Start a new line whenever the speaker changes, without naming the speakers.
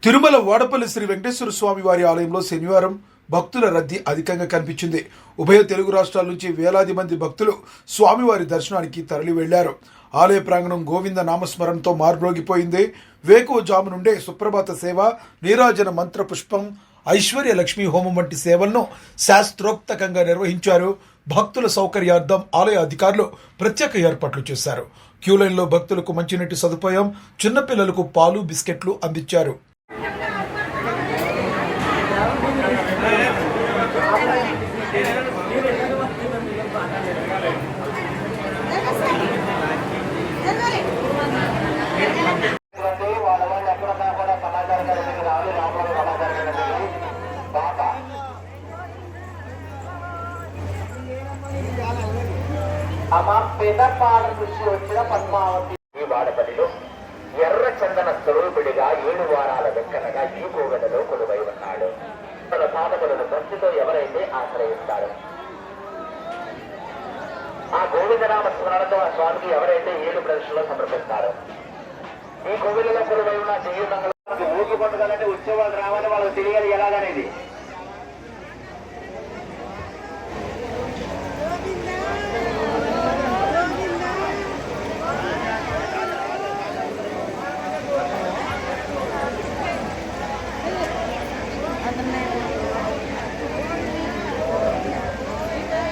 తిరుమల వాడపల్లి శ్రీ వెంకటేశ్వర స్వామి వారి ఆలయంలో శనివారం భక్తుల రద్దీ అధికంగా కనిపించింది. ఉభయ తెలుగు రాష్ట్రాల నుంచి వేలాది మంది భక్తులు స్వామివారి దర్శనానికి తరలి వెళ్లారు. ఆలయ ప్రాంగణం గోవింద నామస్మరణతో మార్బ్రోగిపోయింది. వేకువజాము నుండే సుప్రభాత సేవ, నీరాజన మంత్ర పుష్పం, ఐశ్వర్య లక్ష్మీ హోమం వంటి సేవలను శాస్త్రోక్తకంగా నిర్వహించారు. భక్తుల సౌకర్యార్థం ఆలయ అధికారులు ప్రత్యేక ఏర్పాట్లు చేశారు. క్యూలైన్లో భక్తులకు మంచినీటి సదుపాయం, చిన్నపిల్లలకు పాలు, బిస్కెట్లు అందించారు.
పెదపాల నుంచి వచ్చిన పద్మావతి ఈ వాడపల్లిలో ఎర్ర చందన స్వరూపుడిగా 7 వారాల వెక్కనగా ఈ కోగడలో కొలువై ఉన్నాడు. తన సాధకులను భక్తితో ఎవరైతే ఆశ్రయిస్తారు, ఆ గోవిందనామ స్మరణతో ఆ స్వామికి ఎవరైతే 7 ప్రదర్శనలో సమర్పిస్తారు, ఈ కోవిలలో కొలువై ఉన్న చెయ్యి ఊగి పండుగలంటే ఉత్సవాలు రావాలి, వాళ్ళకి తెలియాలి ఎలాగనేది.